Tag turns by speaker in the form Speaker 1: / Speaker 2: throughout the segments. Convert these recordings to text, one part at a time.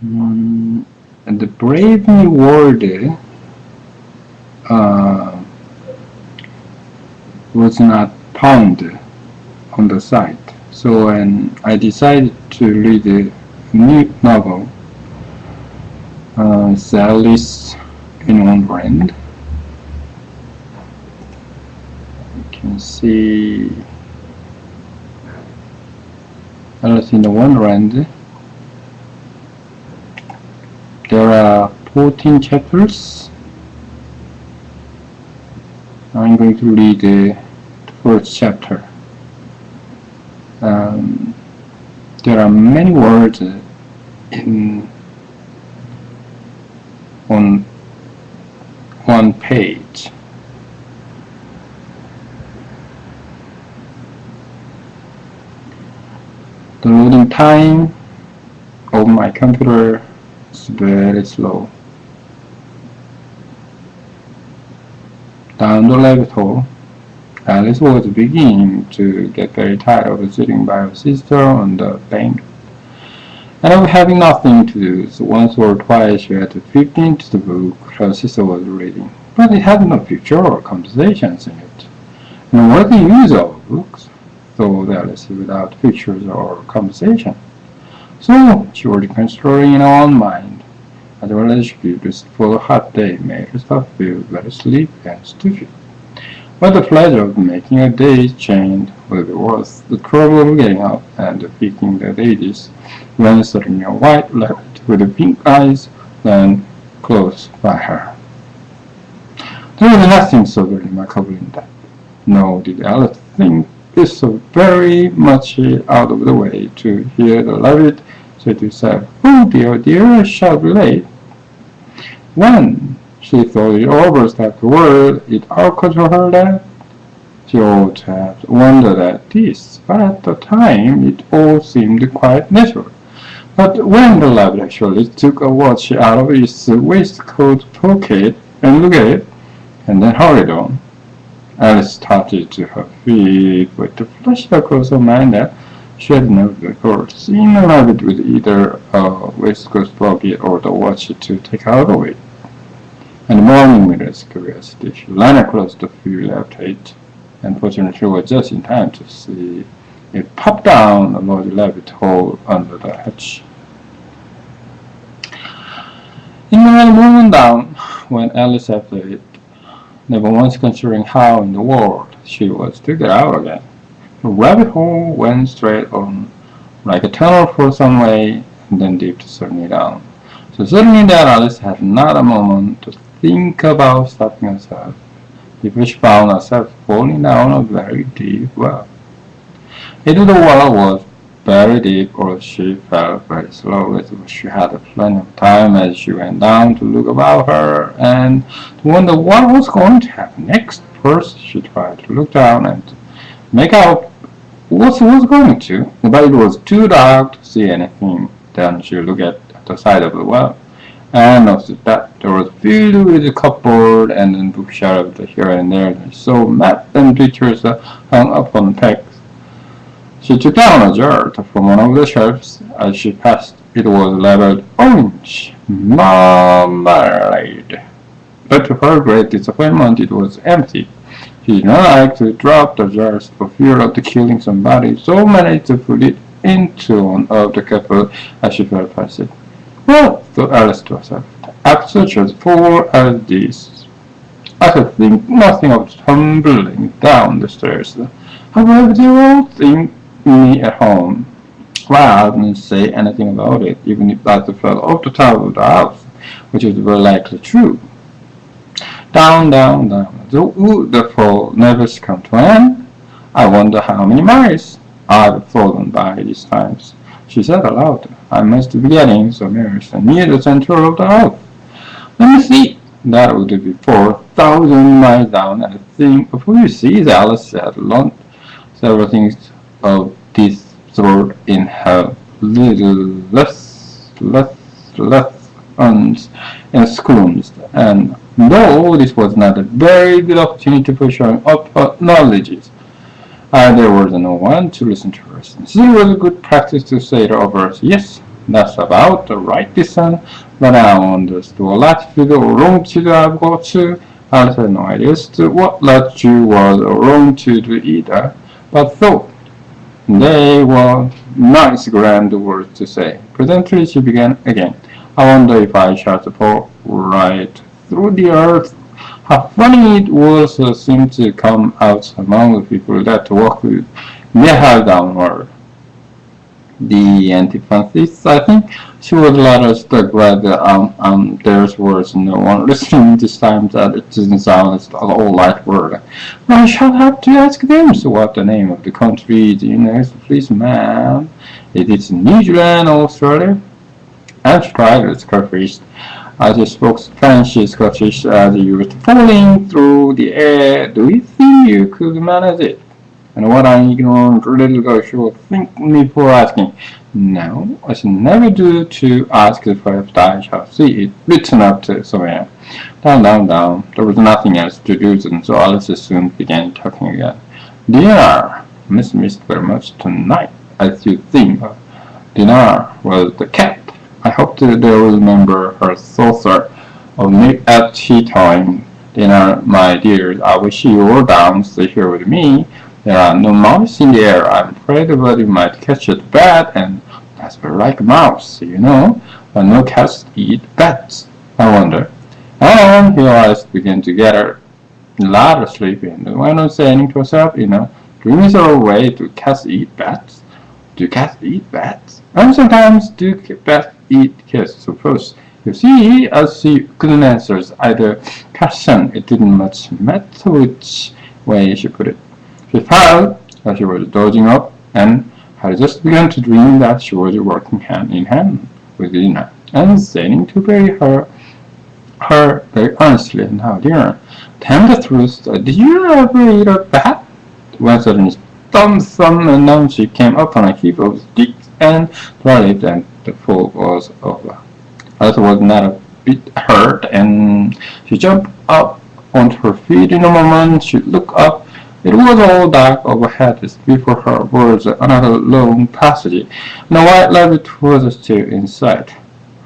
Speaker 1: And the Brave New World uh, was not found on the site. So when I decided to read a new novel, it's Alice in Wonderland. You can see Alice in the Wonderland. There are 14 chapters. I'm going to read the first chapter. There are many words on one page. The loading time of my computer is very slow. Down the rabbit hole, Alice was beginning to get very tired of sitting by her sister on the bank and of having nothing to do, so once or twice she had to peep into the book her sister was reading, but it had no picture or conversations in it. And what the use of books? Thought Alice, without pictures or conversation. So she was considering in her own mind, as well as she could, for the hot day made herself feel very sleepy and stupid. But the pleasure of making a day's change would be worth the trouble of getting up and picking the daisies when suddenly a white rabbit with pink eyes ran close by her. There was nothing so very remarkable in that, nor did Alice think it so very much out of the way to hear the rabbit say to herself, "Oh dear, I shall be late." When she thought it over afterward, it occurred to her that she ought to have wondered at this, but at the time it all seemed quite natural. But when the rabbit actually took a watch out of its waistcoat pocket and looked at it, and then hurried on, Alice started to her feet with a flash across her mind that she had never before seen a rabbit with either a waistcoat pocket or the watch to take out of it. And morning with its curiosity, she ran across the field after it, and fortunately was just in time to see it pop down a large rabbit hole under the hatch. In the moment down, when Alice after it, never once considering how in the world she was to get out again, the rabbit hole went straight on, like a tunnel for some way, and then dipped suddenly down. So suddenly that Alice had not a moment to think about stopping herself, if she found herself falling down a very deep well. Either the well was very deep or she fell very slowly, so she had plenty of time as she went down to look about her and to wonder what was going to happen next. First she tried to look down and make out what she was going to, but it was too dark to see anything. Then she looked at the side of the well and noticed that there was filled with cupboard and then bookshelves here and there, so maps and pictures hung up on pegs. She took down a jar from one of the shelves. As she passed, it was labeled orange marmalade. But to her great disappointment, it was empty. She did not like to drop the jars for fear of killing somebody, so managed to put it into one of the cupboards as she fell past it. Well, thought Alice to herself, after such as 4 as this, I could think nothing of tumbling down the stairs. However, they all think me at home. Well, I didn't say anything about it, even if that fell off the top of the house, which is very likely true. Down, down, down. Would the fall never come to an end? I wonder how many miles I've fallen by these times, she said aloud. I must be getting somewhere near the center of the earth. Let me see. That would be 4,000 miles down, I think. Before you see, Alice said, learned several things of this sort in her little lessons in schools, and though this was not a very good opportunity for showing up her knowledge, there was no one to listen to her. It was a good practice to say to others, yes, That's about the right distance, but I understood latitude or longitude I've got to. I had no idea as to what latitude was or longitude either, but thought they were nice grand words to say. Presently she began again. I wonder if I shall fall right through the earth. How funny it was seemed to come out among the people that walk with their head downward. The antithesis, I think she was rather struck by there was no one listening this time that it didn't sound as all light word. I shall have to ask them so what the name of the country is next, please, ma'am. It is New Zealand, Australia. And she tried to Scottish as she spoke French Scottish as you were falling through the air. Do you think you could manage it? And what an ignorant little girl she would think me for asking. No, I should never do to ask for if I shall see it written up to somewhere. Down, down, down. There was nothing else to do, and so Alice soon began talking again. Dinner, Miss missed very much tonight, as you think. Dinner was the cat. I hope that they will remember her saucer of milk at tea time. Dinner, my dears, I wish you were down stay here with me. There are no mice in the air. I'm afraid everybody might catch it bad, and that's very like a mouse, you know. But no cats eat bats, I wonder. And her eyes began to get louder sleepy, and went on saying to herself, dreams are a way to cats eat bats. Do cats eat bats? And sometimes do bats eat cats, suppose. You see, as she couldn't answer either question, it didn't much matter which way she put it. She felt that she was dozing off and had just begun to dream that she was working hand in hand with Lina and saying to her very earnestly, "Now, dear, tell the truth. Did you ever eat a bat?" When suddenly thump, and down she came upon a heap of sticks and tried it, and the fall was over. Alice was not a bit hurt, and she jumped up onto her feet in a moment. She looked up. It was all dark overhead. Before her was another long passage, and a white rabbit was still in sight,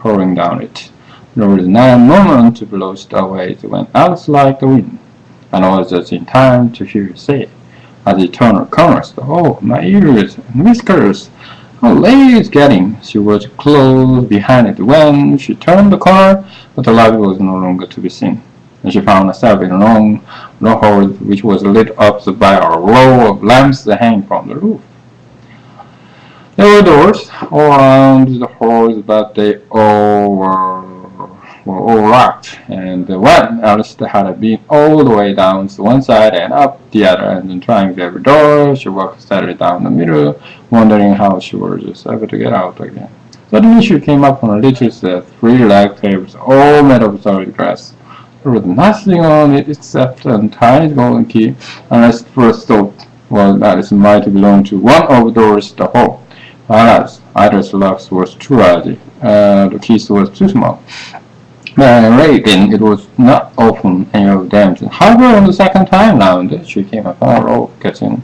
Speaker 1: hurrying down it. There was not a moment to be lost away when Alice like the wind, and was just in time to hear her say, as he turned her corners, "Oh, my ears and whiskers! How late it's getting!" She was close behind it when she turned the corner, but the light was no longer to be seen, and she found herself in a long hall which was lit up by a row of lamps hanging from the roof. There were doors all around the halls, but they all were all locked, and when Alice had been all the way down to one side and up the other, and then trying every door, she walked steadily down the middle, wondering how she was just able to get out again. Suddenly she came upon a little set, three-legged tables, all made of solid glass. There was nothing on it except a tiny golden key, and Alice first thought was that it might belong to one of the doors to the hall. Alas, either locks was too large, the keys was too small. But then it was not open any of them. However, on the second time round, she came upon a row kitchen.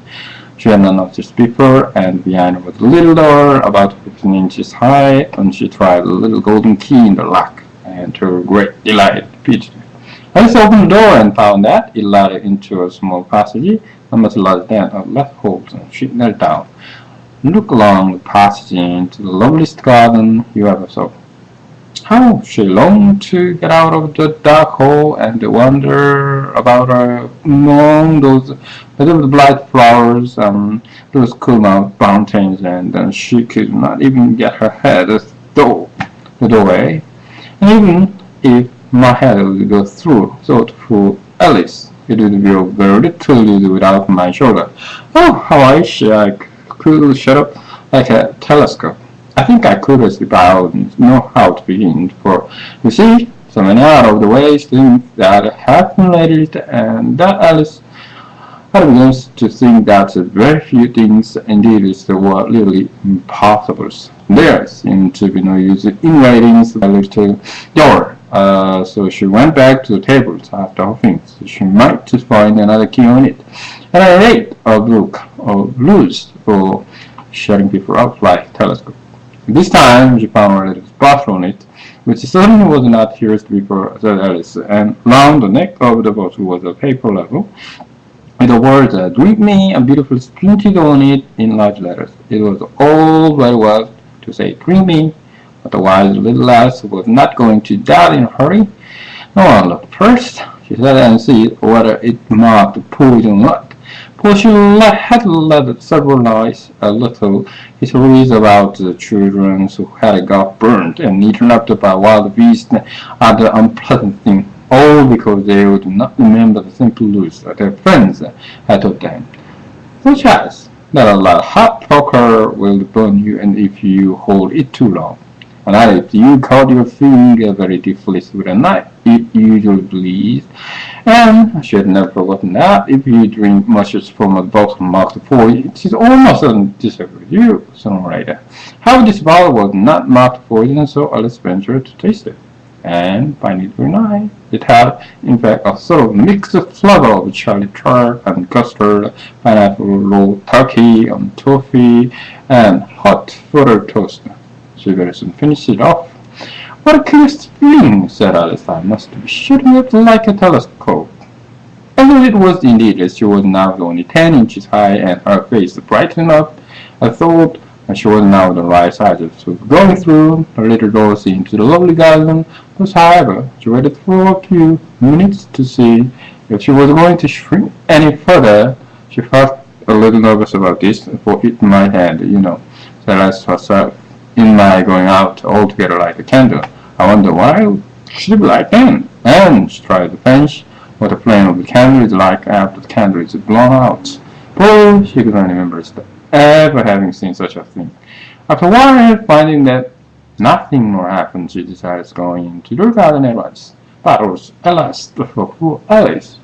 Speaker 1: She had not noticed before, and behind was a little door about 15 inches high, and she tried the little golden key in the lock, and to her great delight, Peach. Alice opened the door and found that it led into a small passage, and much larger than a left hole, and she knelt down. Look along the passage into the loveliest garden you ever saw. How she longed to get out of the dark hole and wander about among those little bright flowers and those cool fountains, and then she could not even get her head through the doorway. And even if my head would go through, thought for Alice, it would be very little without my shoulder. Oh, how I wish I could shut up like a telescope. I think I could if I would know how to begin, for, you see, so many out of the way things that happen lately, and that Alice had begun to think that very few things indeed were really impossible. There seemed to be no use in waiting the little door, so she went back to the tables after her things. She might find another key on it, and I rate a book of rules for shutting people up like telescope. This time she found a little spot on it, which certainly was not yours before, said Alice, and round the neck of the bottle was a paper label with the words "Drink Me" and beautifully printed on it in large letters. It was all very well to say "Drink me," but the wise little lass was not going to die in a hurry. No one looked first, she said, and see whether it marked poison or not. For she had led several nights a little histories about the children who had got burnt and eaten up by wild beasts and other unpleasant things, all because they would not remember the simple rules that their friends had taught them, such as that a hot poker will burn you and if you hold it too long, and that if you cut your finger very deeply with a knife, it usually bleeds, and she had never forgotten that if you drink much from a bottle marked for it is almost certain to disappear you sooner or later. However, this bottle was not marked poison, so Alice ventured to taste it, and finding it very nice. It had, in fact, a sort of mixed flavor of cherry tart and custard, pineapple rolled turkey and toffee, and hot butter toast. She very soon finished it off. What a curious feeling, said Alice. I must be shooting it like a telescope. And it was indeed, as she was now only 10 inches high, and her face brightened up. I thought she was now the right size. So going through her little doors into the lovely garden, but however, she waited for a few minutes to see if she was going to shrink any further. She felt a little nervous about this, for it might end, said Alice to herself. In my going out altogether like a candle. I wonder why she'd be like then. And she tried to finish what the flame of the candle is like after the candle is blown out. For she could not remember ever having seen such a thing. After a while, finding that nothing more happened, she decided going into the garden at once. But it was alas for poor Alice.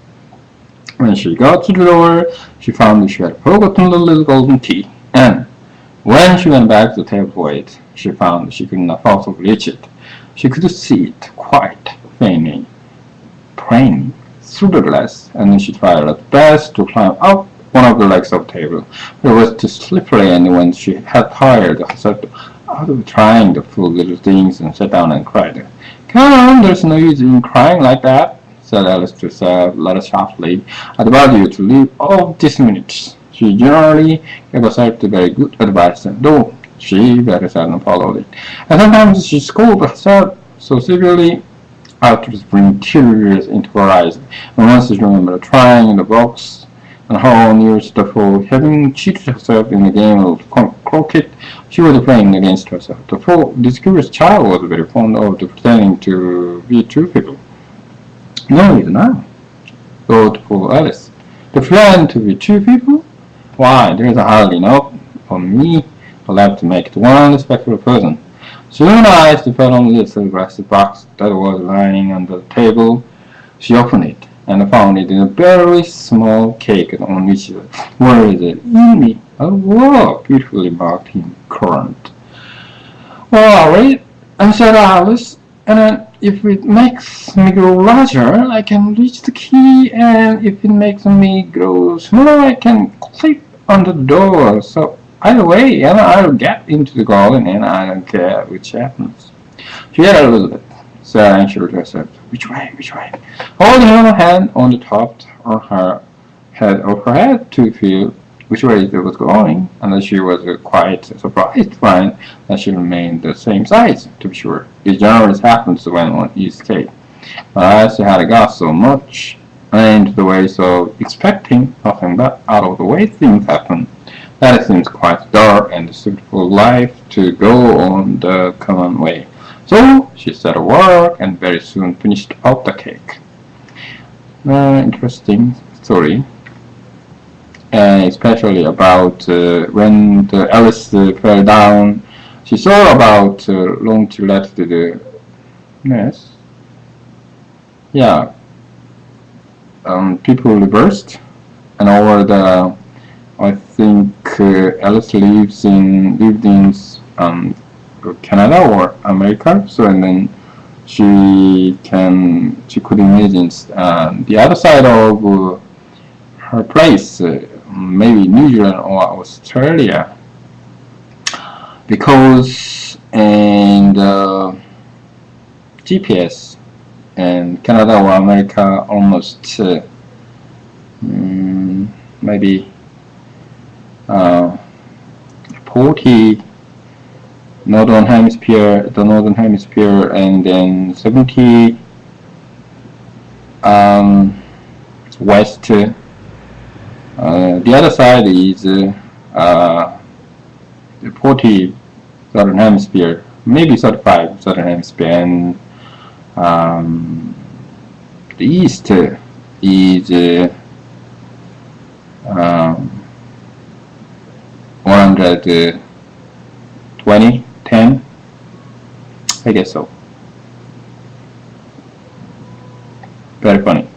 Speaker 1: When she got to the door, she found that she had forgotten the little golden key, and when she went back to the table for it, she found she could not possibly reach it. She could see it quite plainly through the glass, and then she tried her best to climb up one of the legs of the table. But it was too slippery, and when she had tired herself out of trying the fool little things and sat down and cried. Come on, there's no use in crying like that, said Alice to herself rather sharply. I'd advise you to leave all this minute. She generally gave herself very good advice, though she very seldom followed it. And sometimes she scolded herself so severely as to bring tears into her eyes. And once she remembered trying in the box and her own ears for having cheated herself in the game of croquet she was playing against herself. This curious child was very fond of pretending to be two people. No, he's not, thought poor Alice. To pretend to be two people? Why, there is hardly enough on me left to make it one respectable person. Soon eyes fell on the little glass box that was lying on the table. She opened it and found it in a very small cake on which were the "Amy," a word beautifully marked in currant. Well, all right, said Alice, and if it makes me grow larger, I can reach the key, and if it makes me grow smaller, I can clip on the door. So either way, and I'll get into the garden, and I don't care which happens. She had a little bit, said anxiously to herself. Which way? Holding her hand on the top of her head to feel which way it was going, and she was quite surprised to find that she remained the same size, to be sure. It generally happens when one is cake. But as she had got so much into the ways of expecting nothing but out-of-the-way things happen, that it seems quite dull and suitable life to go on the common way. So she set to work and very soon finished up the cake. Interesting story. Especially about when Alice fell down. She saw about long to left the yes. Yeah. People reversed, and over the I think Alice lived in Canada or America. So and then she could imagine the other side of her place. Maybe New Zealand or Australia, because and GPS and Canada or America almost maybe 40 the northern hemisphere, and then 70 west. The other side is the 40 southern hemisphere, maybe 35 southern hemisphere, and the east is 120, 10, I guess so. Very funny.